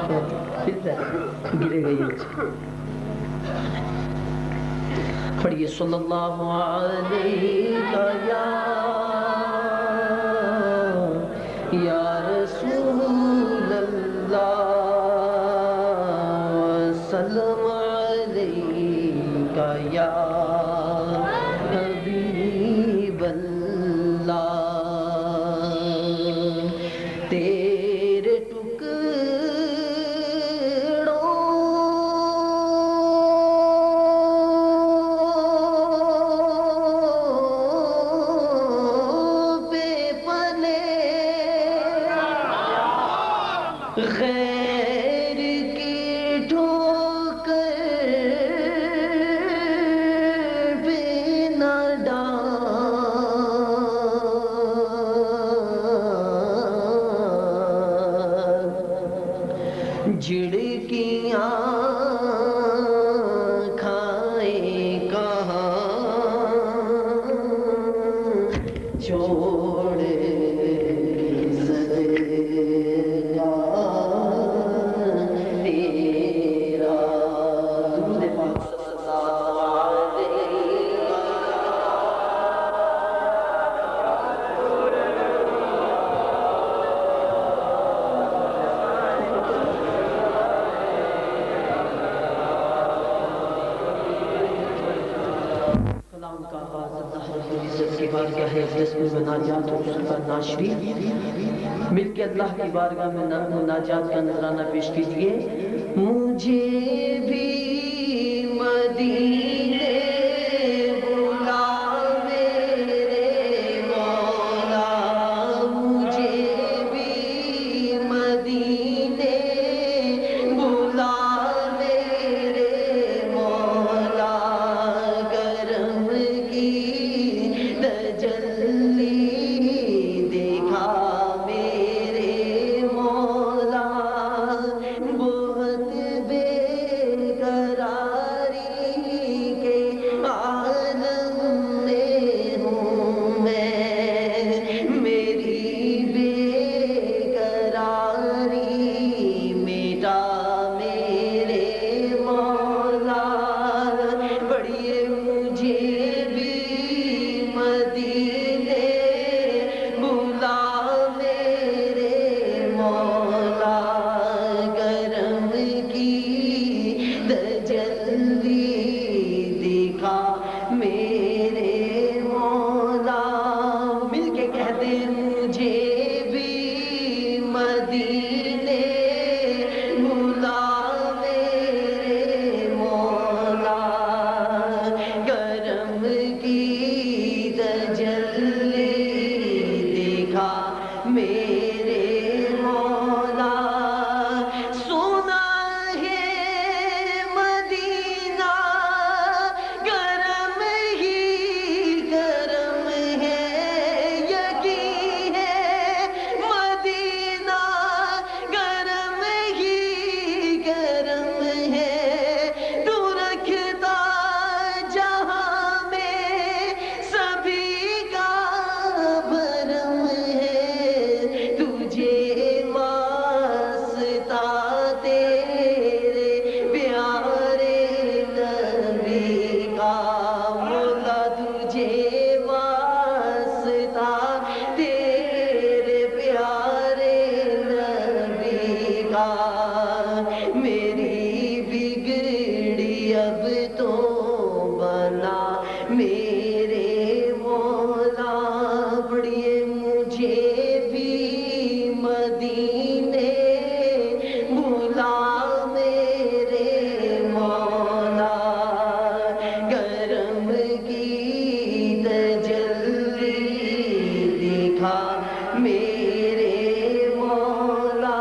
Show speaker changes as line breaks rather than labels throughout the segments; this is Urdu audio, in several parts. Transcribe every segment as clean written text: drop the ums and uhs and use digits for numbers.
گرے گئی پڑھیے صلی اللہ علیہ یا رسول اللہ وسلم علیکہ یا حبیب اللہ تیرے غیر کی ٹھوکر پہ نہ ڈال جھڑکیاں کھائیں کہاں چھوڑ مناجات اور اس کا ناشری مل کے اللہ کی بارگاہ میں مناجات کا نذرانہ پیش کیجئے مجھے بھی مدینے بلا میرے مولا مجھے بھی مدینے بلا میرے مولا کرم کی تجلی دیکھا میرے مولا بہت بے قراری کے عالم میں ہوں میں میری بے قراری میٹا میرے مولا پڑھیے مجھے بھی مدینے بلا میرے مولا کرم کی تجلی دکھا میرے مولا مل کے کہتے مجھے بھی مدینے بلا میرے مولا کرم کی تجلی دیکھا میرے مولا سنا ہے مدینہ کرم ہی کرم ہے یقین ہے مدینہ کرم ہی کرم ہے تو رکھتا جہاں میں سبھی کا بھرم ہے تجھے واسطہ تیرے پیارے نبی کا مولا تجھے واسطہ تیرے پیارے نبی کا میری بگڑی اب تو بنا میرے مولا پڑھیے مجھے بھی مدینے بلا میرے مولا کرم کی تجلی دکھا میرے مولا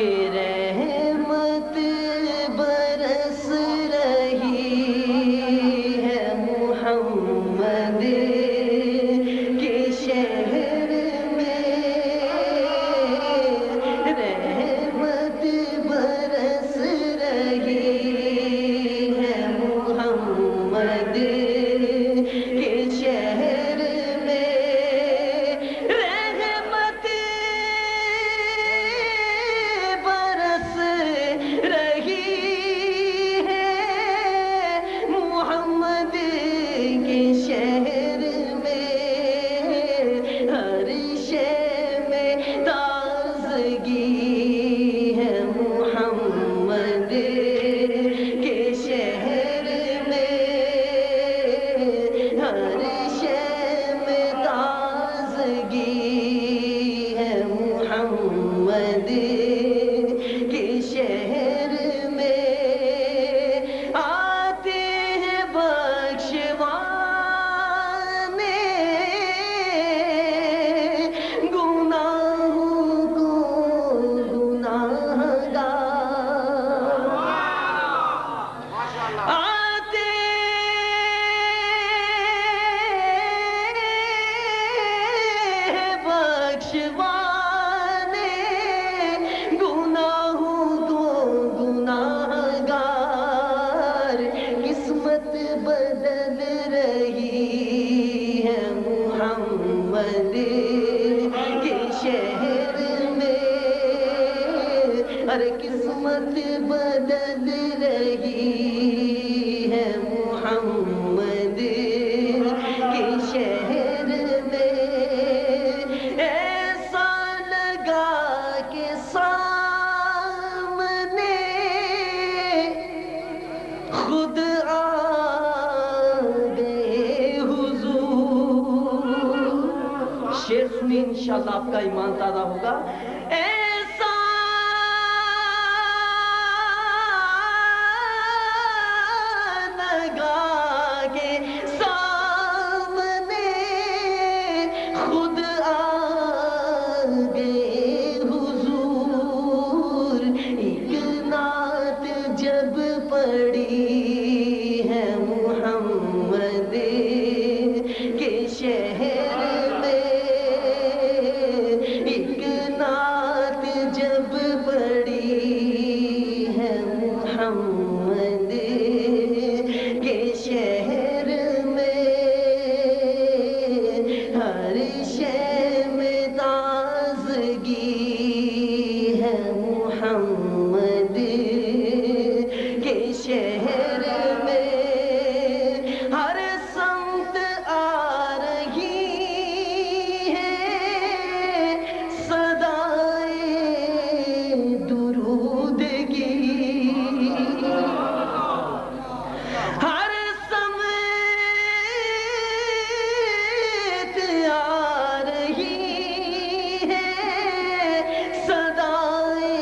کہ رحمت برس رہی ہے محمد کے شہر میں، رحمت برس رہی ہے محمد کے شہر میں، رحمت برس رہی ہے محمد کے شہر میں، ہر شے میں تازگی ہے محمد کے شہر میں، ہر شے میں تازگی ہے محمد کے شہر میں، آتے ہیں بخشوانے گناہوں کو گناہگار، آتے ہیں بخشوانے گناہوں کو گناہگار، قسمت بدل رہی ہے محمد کے شہر میں، ارے قسمت بدل رہی ہے محمد کے شہر میں، ایسا لگا کہ سامنے خود آ گئے حضور، شعر سنی انشاءاللہ آپ کا ایمان تازہ ہوگا، ایسا لگا کہ سامنے خود آ گئے حضور، ایک نعت جب پڑی ہے محمد کے شہر میں، ایک نعت جب پڑی ہے محمد کے شہر میں، ہر شے میں تازگی ہے محمد کے شہر میں، ہر سمت آ رہی ہے صدائے درود کی، ہر سمت آ رہی ہے صدائے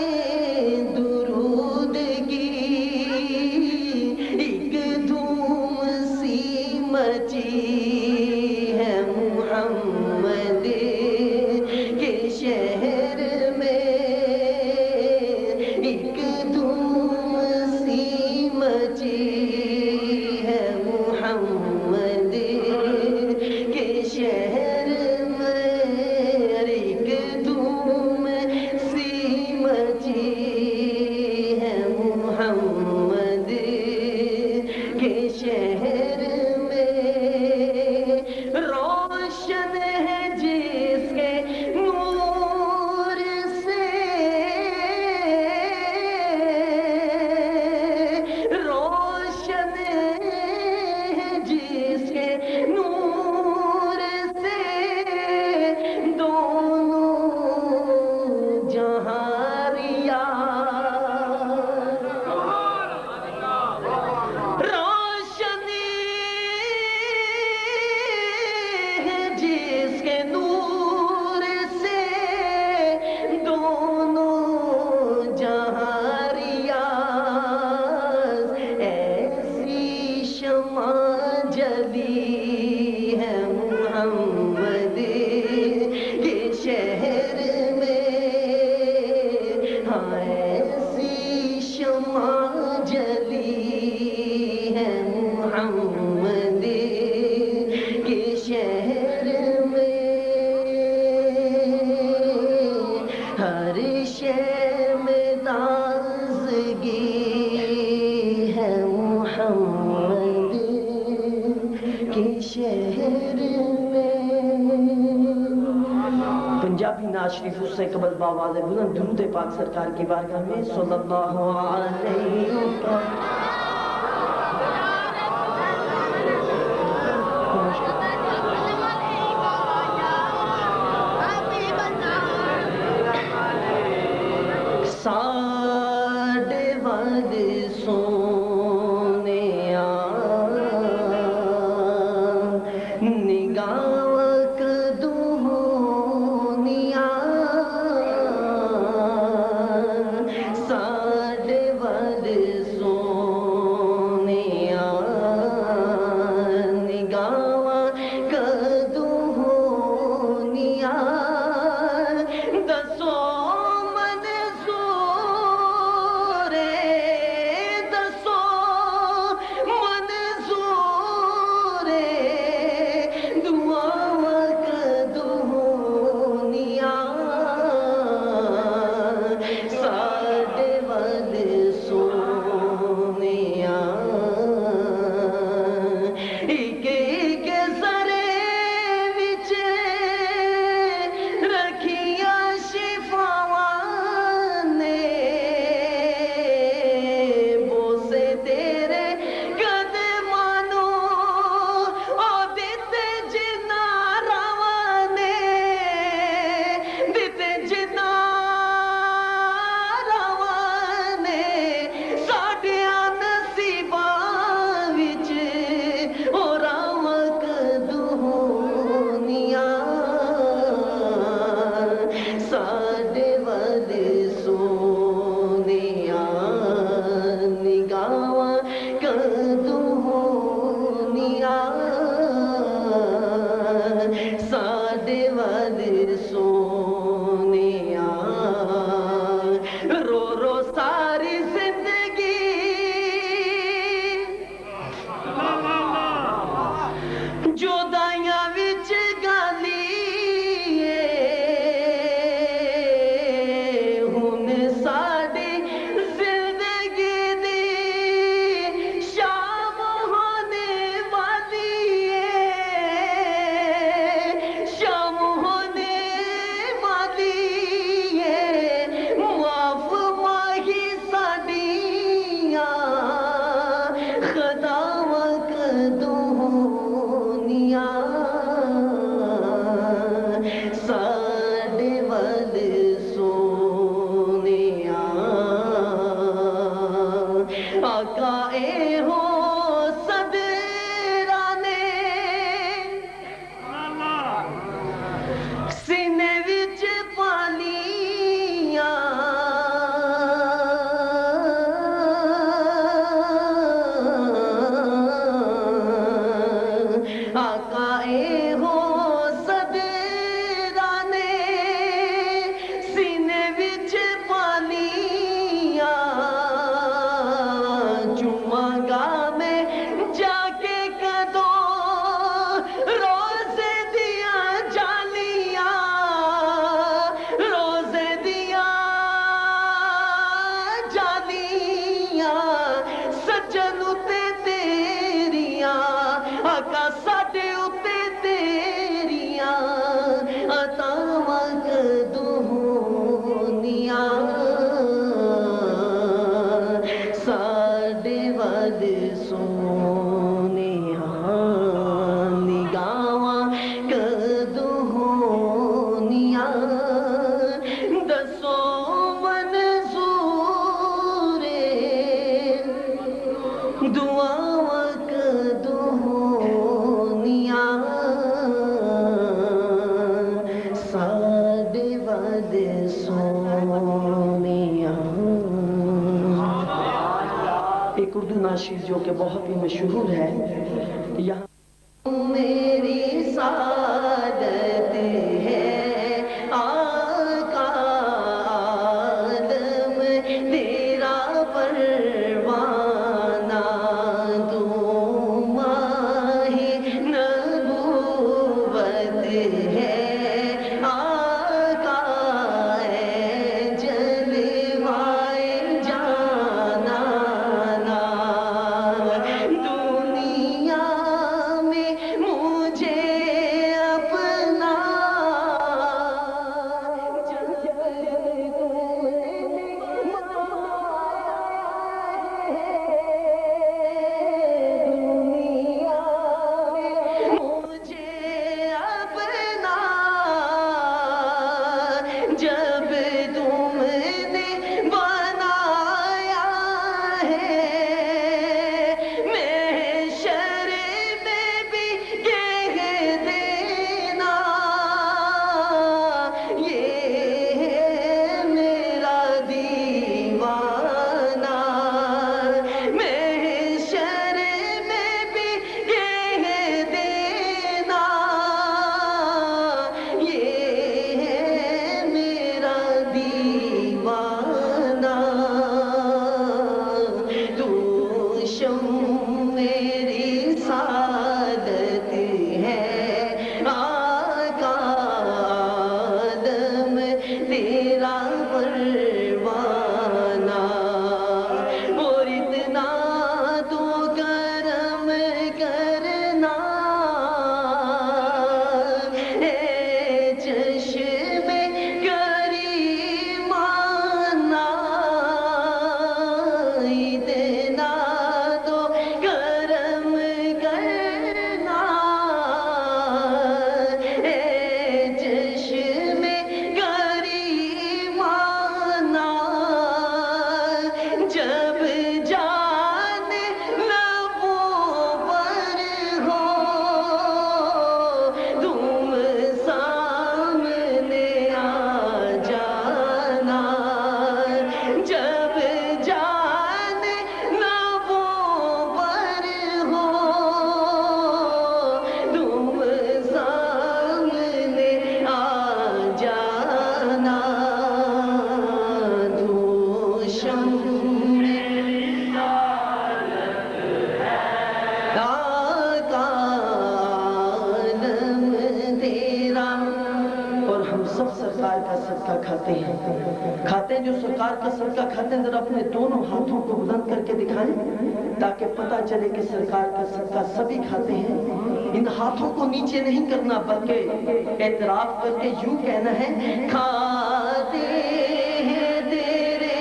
یا بھی ناز شریف اس سے قبل باواز بلند درود پاک سرکار کی بارگاہ میں صلی اللہ علیہ وسلم. ساڈے ود سونیا نگاہ کدوہونیا ساڈے ود سونیا نگاہ کدوہونیا دسو ساڈے ود سونیا رو رو ساری زندگی جودائیاں وچ گالی ہن ساڈی زندگی دی شام ہونے والی شام ہونے والی معاف ماہی ساڈیاں خطاواں کدوہونیا ساڈے ود سونیا آقا اے ہو صدرانے سینے وچ پالیاں آقا اے ہو صدرانے سینے وچ پالیاں چوماں گا میں جا کے کدوں روزے دیاں جالیاں روزے دیاں جالیاں سجن اتے تیریاں آقا ساڈے اتے تیریاں عطاواں کدوہونیا ساڈے ود سونیا نگاواں کدوہونیا دسو منظور دعاواں کدوہونیا ساڈے ود سونیا. ایک اردو ناشید جو کہ بہت ہی مشہور ہے یہاں میری سعادت ہے آقا عالم تیرا پروانہ تو ماہی نبوت ہے آقا ہے جلوائے جانانا دنیا سرکار کا صدقہ کھاتے ہیں جو سرکار کا صدقہ کھاتے ہیں ذرا اپنے دونوں ہاتھوں کو بلند کر کے دکھائیں تاکہ پتہ چلے کہ سرکار کا صدقہ سبھی کھاتے ہیں. ان ہاتھوں کو نیچے نہیں کرنا بلکہ اعتراف کر کے یوں کہنا ہے کھاتے ہیں تیرے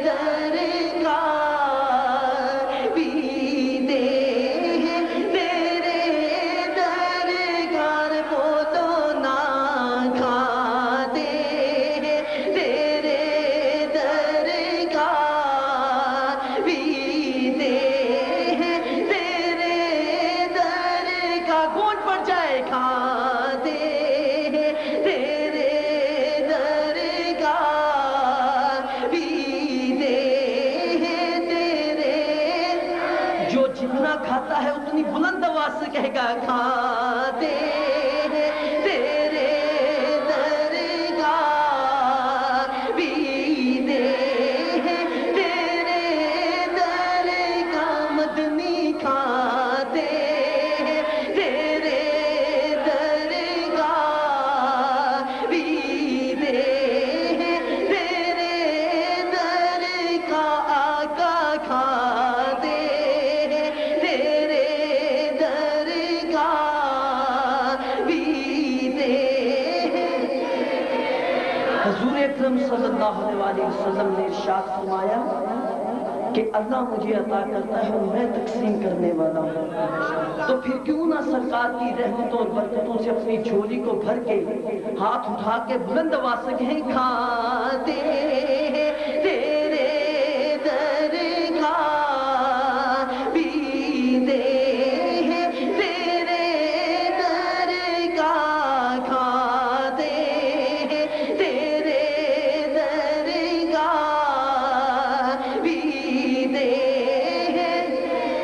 درگاہ پیتے ہیں تیرے درگاہ وہ تو نہ کھاتے ہیں تیرے درگاہ پیتے ہیں تیرے درگاہ گونج پڑ جائے کھاتے ہیں تیرے درگاہ پیتے ہیں تیرے. جو جتنا کھاتا ہے اتنی بلند آواز سے کہے گا کھاتے ہیں تیرے درگاہ پیتے ہیں تیرے درگاہ مدنی کھاتے ہیں تیرے درگاہ پیتے ہیں تیرے درگاہ آقا کھاتے ہیں تیرے درگاہ پیتے ہیں. حضور اکرم صلی اللہ علیہ وسلم نے ارشاد فرمایا کہ اللہ مجھے عطا کرتا ہے اور میں تقسیم کرنے والا ہوں تو پھر کیوں نہ سرکار کی رحمتوں اور برکتوں سے اپنی جھولی کو بھر کے ہاتھ اٹھا کے بلند آواز سے کہیں کھاتے ہیں تیرے درگاہ پیتے ہیں تیرے درگاہ کھاتے ہیں تیرے درگاہ پیتے ہیں.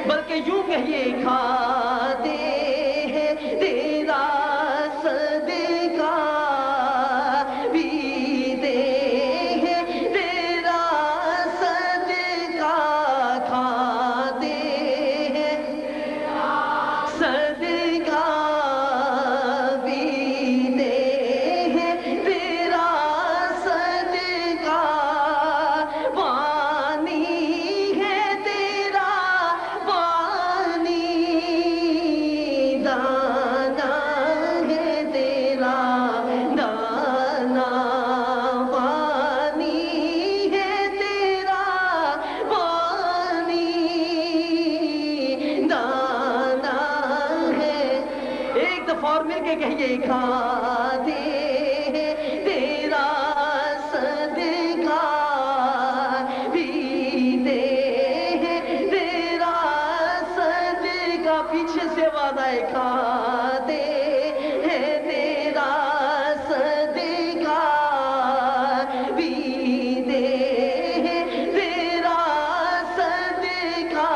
بلکہ یوں کہیے کھاتے ہیں تیرا صدقہ پیتے ہیں تیرا صدقہ کھاتے ہیں صدقہ پیتے ہیں تیرا صدقہ پانی ہے تیرا پانی دانا ہے تیرا دانا پانی ہے تیرا پانی دانا ہے. ایک دفعہ اور مل کے کہیے کھاتے ہیں تیرا صدقہ پیتے ہیں تیرا صدقہ. پیچھے سے آواز آئے کھاتے ہیں تیرا صدقہ پیتے ہیں تیرا صدقہ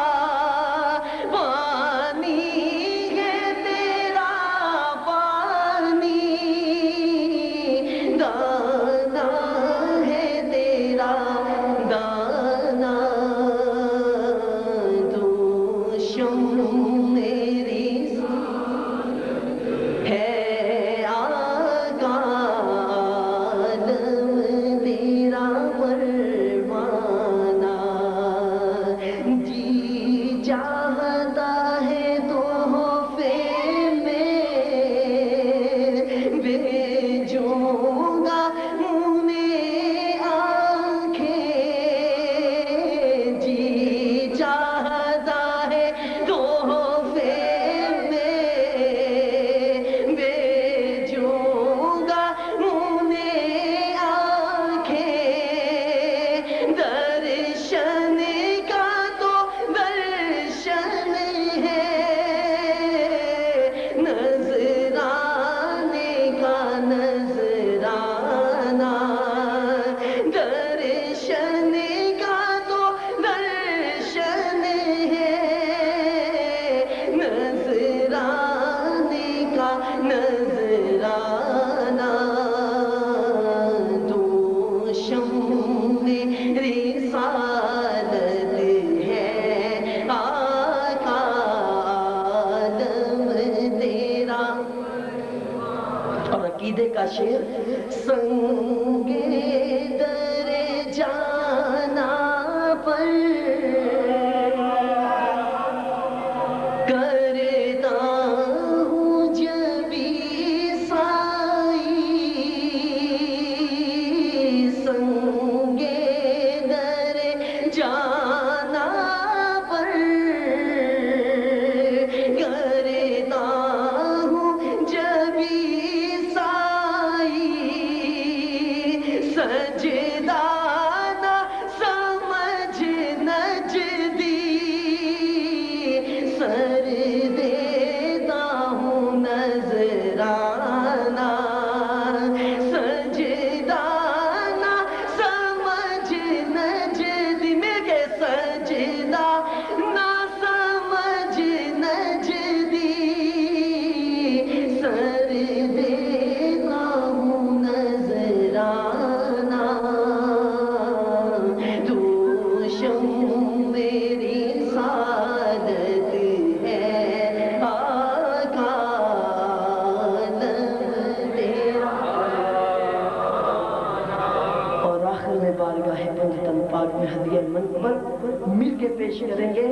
پانی ہے تیرا پانی دانا ہے تیرا دانا. تو شم میری شعر سنگے در جانا پر کرتا ہوں جبی سائی سنگے در جانا پر کرتا ہوں جبی سائی سجدہ نہ سمجھ نجدی سر دیتا ہوں نذرانہ سجدہ نہ سمجھ نجدی میں کہ سجدہ نہ سمجھ نجدی سر دیتا ہوں نذرانہ تو شم میری سعادت ہے آقا نام تیرا اور آخر میں بارگاہ پنجتن پاک میں ہدیہ منت پر مل کے پیش کریں گے